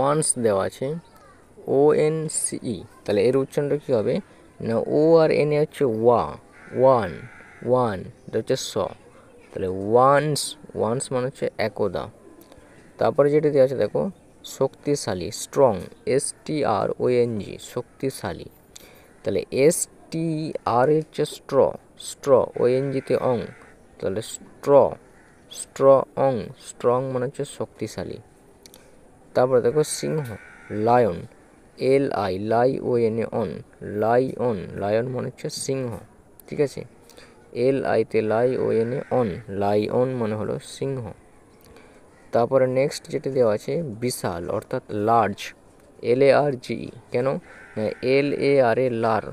Once দেওয়া আছে ONCE, তাহলে এর উচ্চারণটা কী হবে না ও আর এনে হচ্ছে ওয়া, ওয়ান, ওয়ান, এটা হচ্ছে স, তাহলে ওয়ান্স, ওয়ান্স মানে হচ্ছে একদা। তারপরে যেটা দেওয়া আছে দেখো শক্তিশালী, স্ট্রং, STRONG, শক্তিশালী, তাহলে STR হচ্ছে স্ট্র, স্ট্র, ONGতে অং, তাহলে স্ট্র, স্ট্র অং, স্ট্রং মানে হচ্ছে শক্তিশালী। তারপরে দেখো সিংহ, লায়ন, LION, অন, লাইঅন, লায়ন মানে হচ্ছে সিংহ, ঠিক আছে, LIতে LION অন, লাইঅন মানে হলো সিংহ। তারপরে নেক্সট যেটা দেওয়া আছে বিশাল অর্থাৎ লার্জ, LARGE, কেন LAR লার,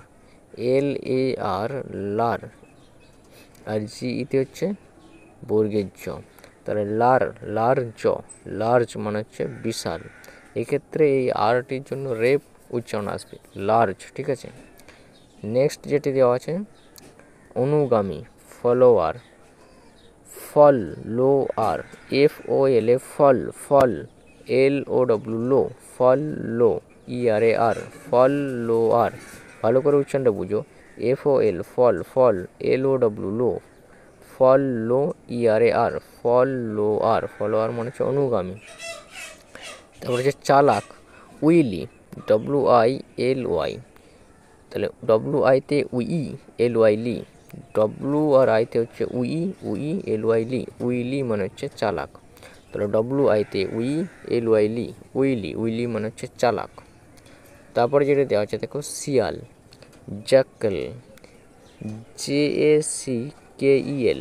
LAR লার, আর জিইতে হচ্ছে বর্গের জ, তাহলে লার, লার্জ, লার্জ মানে হচ্ছে বিশাল, এক্ষেত্রে এই আরটির জন্য রেপ উচ্চারণ আসবে লার্জ, ঠিক আছে। নেক্সট যেটি দেওয়া আছে অনুগামী, follower, fol, low er, FOL fol, fol, LOW low, fol low, ERAR fol low er, ভালো করে উচ্চারণটা বুঝো, FOL fol, fol, LOW low, fol low, ERAR fol low er, follower মানে হচ্ছে অনুগামী। তারপরে হচ্ছে চালাক, উইলি, WILY, তাহলে WIতে উই, LY লি, ডব্লু আর আইতে হচ্ছে উই, LY লি, উইলি মানে হচ্ছে চালাক, তাহলে WIতে wi, LY ly, wily, wily মানে হচ্ছে চালাক। তারপরে যেটা দেওয়া আছে দেখো শিয়াল, জ্যাকেল, JACKEL,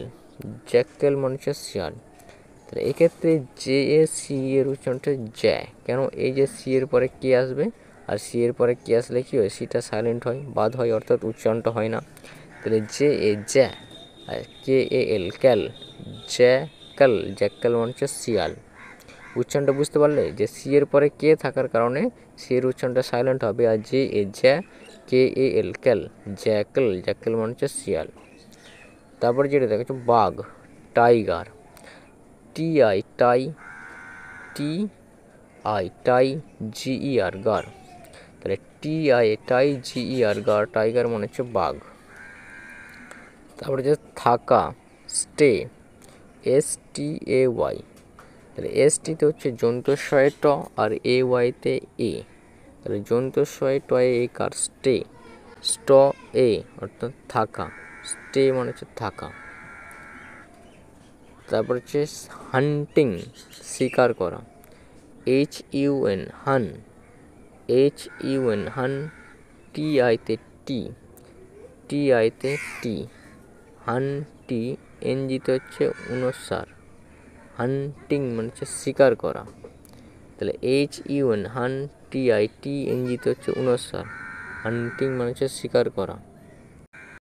জ্যাকেল মানে হচ্ছে শিয়াল, তাহলে এক্ষেত্রে JAC এর উচ্চারণটা জ্যা, কেন এই যে সি এর পরে কে আসবে, আর সি এর পরে কে আসলে কী হয় সিটা সাইলেন্ট হয়, বাদ হয়, অর্থাৎ উচ্চারণটা হয় না, তাহলে জ্যা, আর KAL ক্যাল, জ্যাকাল, জ্যাকাল মানে হচ্ছে শিয়াল। উচ্চারণটা বুঝতে পারলে যে সি এর পরে কে থাকার কারণে সি এর উচ্চারণটা সাইলেন্ট হবে, আর জ্যা, KAL ক্যাল, জ্যাকাল, জ্যাকাল মানে হচ্ছে শিয়াল। তারপরে যেটা দেখো বাঘ, টাইগার, TI টাই, টাই, GER গার, তাহলে TI টাই, GER গার, টাইগার মানে হচ্ছে বাঘ। তারপরে যে থাকা, স্টে, STAY, তাহলে STতে হচ্ছে যন্ত্রস্বয়ে ট আর AYতে এ, তাহলে যন্ত্রস্বয়ে টয়ে এ কার, স্টে, স্ট এ অর্থাৎ থাকা, স্টে মানে হচ্ছে থাকা। তারপর হচ্ছে হান্টিং, শিকার করা, HUN হান, HUN হান, TIতে টি, হান্টি, NGতে হচ্ছে অনুসার, হান্টিং মানে হচ্ছে শিকার করা, তাহলে HUN হান, TI NGতে হচ্ছে অনুসার, হান্টিং মানে হচ্ছে শিকার করা।